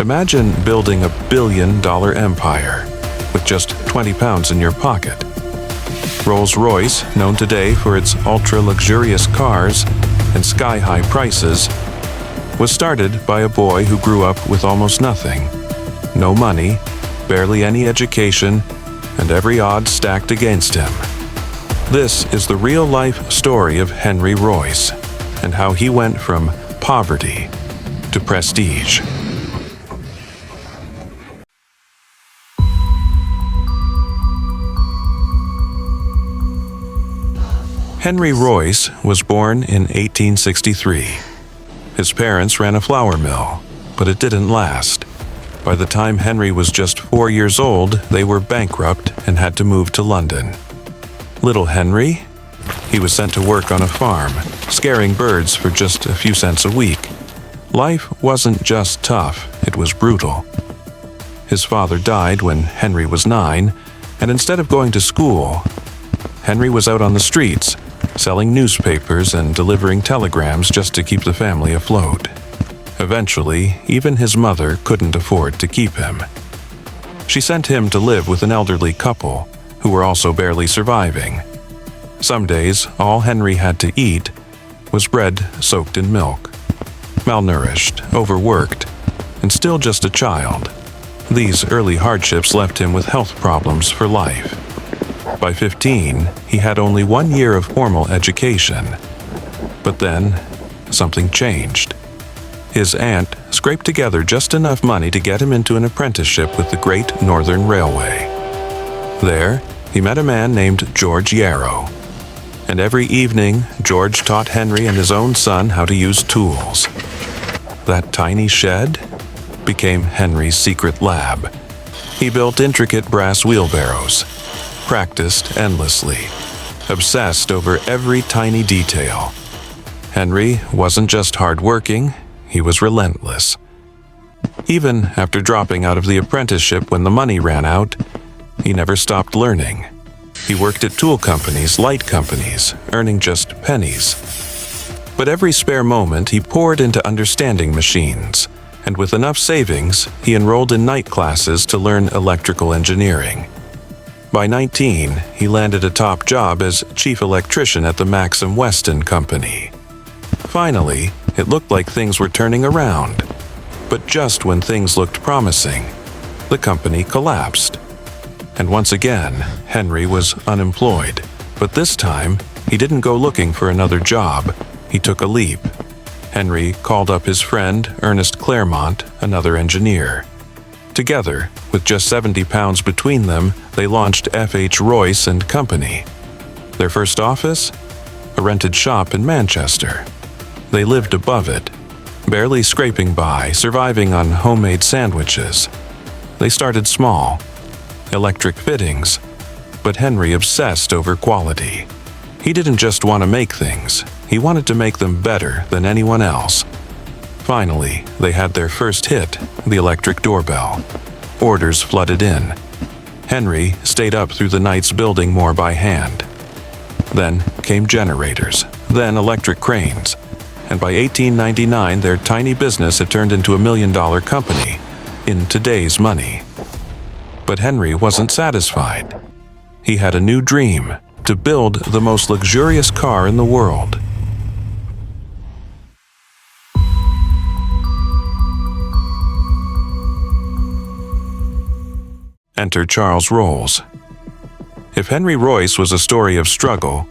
Imagine building a billion-dollar empire with just 20 pounds in your pocket. Rolls-Royce, known today for its ultra-luxurious cars and sky-high prices, was started by a boy who grew up with almost nothing. No money, barely any education, and every odds stacked against him. This is the real-life story of Henry Royce and how he went from poverty to prestige. Henry Royce was born in 1863. His parents ran a flour mill, but it didn't last. By the time Henry was just 4 years old, they were bankrupt and had to move to London. Little Henry? He was sent to work on a farm, scaring birds for just a few cents a week. Life wasn't just tough, it was brutal. His father died when Henry was 9, and instead of going to school, Henry was out on the streets, selling newspapers and delivering telegrams just to keep the family afloat. Eventually, even his mother couldn't afford to keep him. She sent him to live with an elderly couple who were also barely surviving. Some days, all Henry had to eat was bread soaked in milk. Malnourished, overworked, and still just a child, these early hardships left him with health problems for life. By 15, he had only 1 year of formal education. But then, something changed. His aunt scraped together just enough money to get him into an apprenticeship with the Great Northern Railway. There, he met a man named George Yarrow. And every evening, George taught Henry and his own son how to use tools. That tiny shed became Henry's secret lab. He built intricate brass wheelbarrows, practiced endlessly, obsessed over every tiny detail. Henry wasn't just hardworking, he was relentless. Even after dropping out of the apprenticeship when the money ran out, he never stopped learning. He worked at tool companies, light companies, earning just pennies. But every spare moment he poured into understanding machines, and with enough savings, he enrolled in night classes to learn electrical engineering. By 19, he landed a top job as chief electrician at the Maxim Weston Company. Finally, it looked like things were turning around. But just when things looked promising, the company collapsed. And once again, Henry was unemployed. But this time, he didn't go looking for another job. He took a leap. Henry called up his friend, Ernest Claremont, another engineer. Together, with just 70 pounds between them, they launched F.H. Royce and Company. Their first office? A rented shop in Manchester. They lived above it, barely scraping by, surviving on homemade sandwiches. They started small, electric fittings, but Henry obsessed over quality. He didn't just want to make things, he wanted to make them better than anyone else. Finally, they had their first hit, the electric doorbell. Orders flooded in. Henry stayed up through the nights building more by hand. Then came generators, then electric cranes. And by 1899, their tiny business had turned into $1 million company, in today's money. But Henry wasn't satisfied. He had a new dream, to build the most luxurious car in the world. Enter Charles Rolls. If Henry Royce was a story of struggle,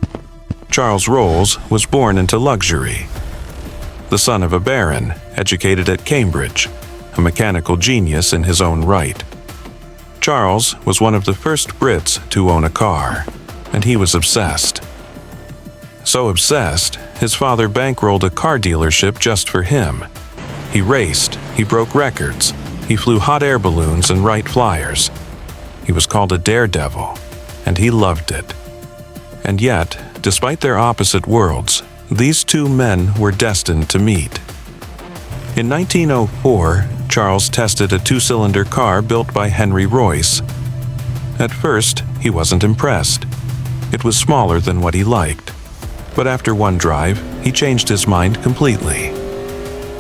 Charles Rolls was born into luxury. The son of a baron, educated at Cambridge, a mechanical genius in his own right. Charles was one of the first Brits to own a car, and he was obsessed. So obsessed, his father bankrolled a car dealership just for him. He raced, he broke records, he flew hot air balloons and Wright flyers. He was called a daredevil, and he loved it. And yet, despite their opposite worlds, these two men were destined to meet. In 1904, Charles tested a two-cylinder car built by Henry Royce. At first, he wasn't impressed. It was smaller than what he liked. But after one drive, he changed his mind completely.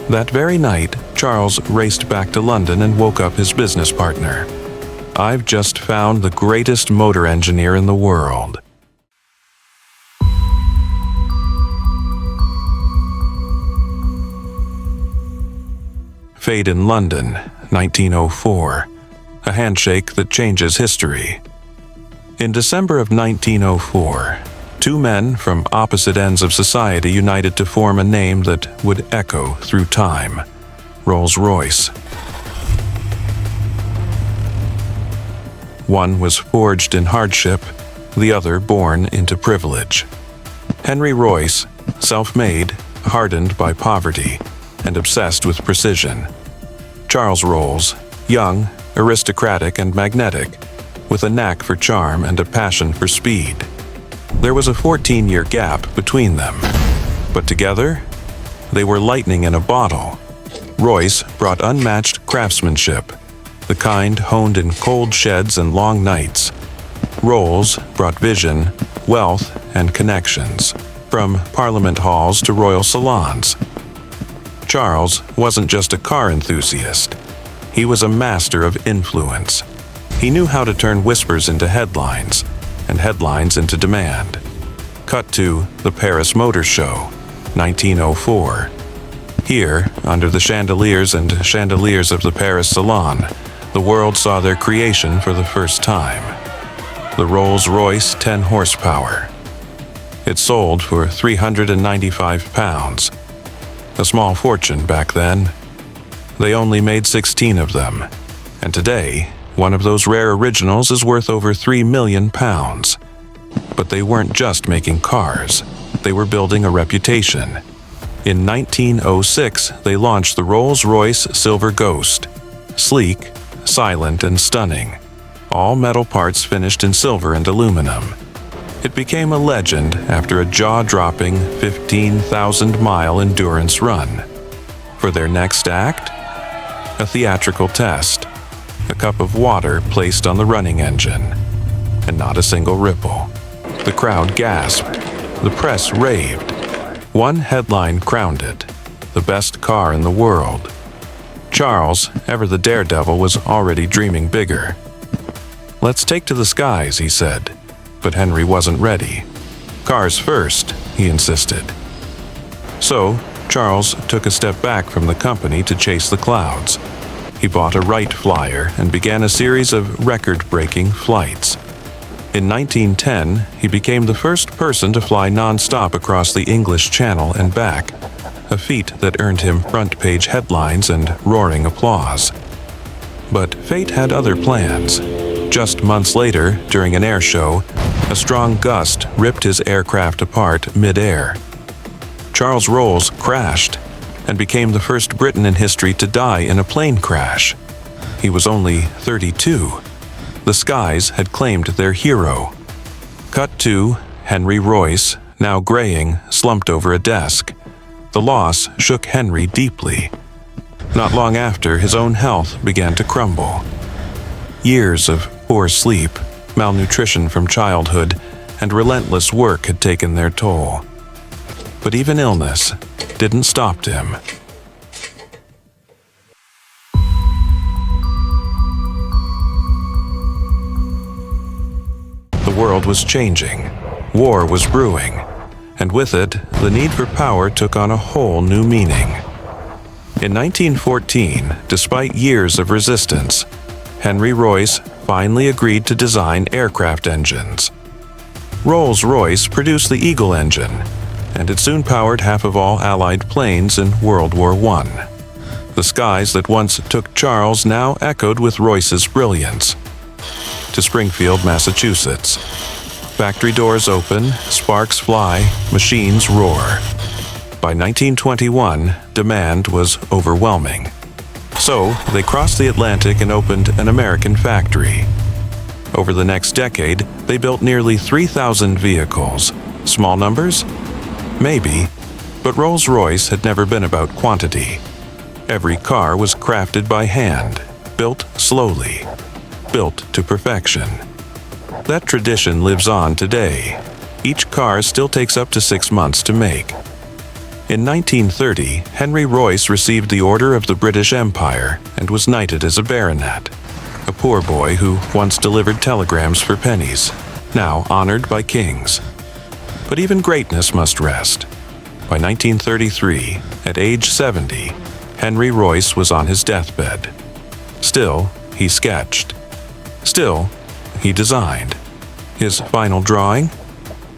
That very night, Charles raced back to London and woke up his business partner. "I've just found the greatest motor engineer in the world." Fate in London, 1904. A handshake that changes history. In December of 1904, two men from opposite ends of society united to form a name that would echo through time: Rolls-Royce. One was forged in hardship, the other born into privilege. Henry Royce, self-made, hardened by poverty, and obsessed with precision. Charles Rolls, young, aristocratic, and magnetic, with a knack for charm and a passion for speed. There was a 14-year gap between them, but together, they were lightning in a bottle. Royce brought unmatched craftsmanship, the kind honed in cold sheds and long nights. Rolls brought vision, wealth, and connections, from parliament halls to royal salons. Charles wasn't just a car enthusiast. He was a master of influence. He knew how to turn whispers into headlines, and headlines into demand. Cut to the Paris Motor Show, 1904. Here, under the chandeliers and chandeliers of the Paris Salon, the world saw their creation for the first time. The Rolls-Royce 10 horsepower. It sold for £395. A small fortune back then. They only made 16 of them, and today, one of those rare originals is worth over £3 million. But they weren't just making cars, they were building a reputation. In 1906, they launched the Rolls-Royce Silver Ghost. Sleek, silent, and stunning. All metal parts finished in silver and aluminum. It became a legend after a jaw-dropping 15,000-mile endurance run. For their next act, a theatrical test. A cup of water placed on the running engine, and not a single ripple. The crowd gasped. The press raved. One headline crowned it: the best car in the world. Charles, ever the daredevil, was already dreaming bigger. "Let's take to the skies," he said. But Henry wasn't ready. "Cars first," he insisted. So, Charles took a step back from the company to chase the clouds. He bought a Wright Flyer and began a series of record-breaking flights. In 1910, he became the first person to fly non-stop across the English Channel and back, a feat that earned him front-page headlines and roaring applause. But fate had other plans. Just months later, during an air show, a strong gust ripped his aircraft apart mid-air. Charles Rolls crashed and became the first Briton in history to die in a plane crash. He was only 32. The skies had claimed their hero. Cut to Henry Royce, now graying, slumped over a desk. The loss shook Henry deeply. Not long after, his own health began to crumble. Years of poor sleep, malnutrition from childhood, and relentless work had taken their toll. But even illness didn't stop him. The world was changing. War was brewing. And with it, the need for power took on a whole new meaning. In 1914, despite years of resistance, Henry Royce finally agreed to design aircraft engines. Rolls-Royce produced the Eagle engine, and it soon powered half of all Allied planes in World War I. The skies that once took Charles now echoed with Royce's brilliance. To Springfield, Massachusetts. Factory doors open, sparks fly, machines roar. By 1921, demand was overwhelming. So, they crossed the Atlantic and opened an American factory. Over the next decade, they built nearly 3,000 vehicles. Small numbers? Maybe. But Rolls-Royce had never been about quantity. Every car was crafted by hand, built slowly, built to perfection. That tradition lives on today. Each car still takes up to 6 months to make. In 1930, Henry Royce received the Order of the British Empire and was knighted as a baronet. A poor boy who once delivered telegrams for pennies, now honored by kings. But even greatness must rest. By 1933, at age 70, Henry Royce was on his deathbed. Still, he sketched. Still, he designed. His final drawing?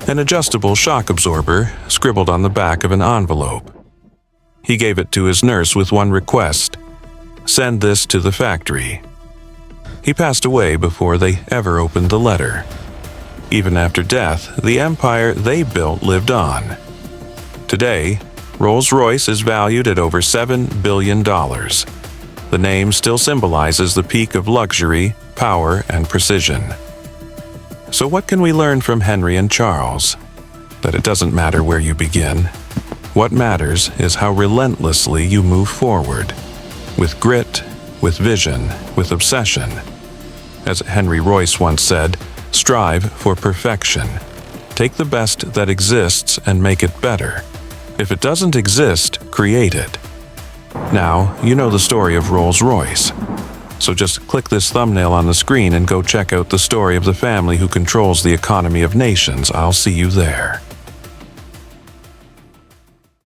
An adjustable shock absorber scribbled on the back of an envelope. He gave it to his nurse with one request: send this to the factory. He passed away before they ever opened the letter. Even after death, the empire they built lived on. Today, Rolls-Royce is valued at over $7 billion. The name still symbolizes the peak of luxury, power, and precision. So what can we learn from Henry and Charles? That it doesn't matter where you begin. What matters is how relentlessly you move forward. With grit, with vision, with obsession. As Henry Royce once said, strive for perfection. Take the best that exists and make it better. If it doesn't exist, create it. Now, you know the story of Rolls-Royce. So just click this thumbnail on the screen and go check out the story of the family who controls the economy of nations. I'll see you there.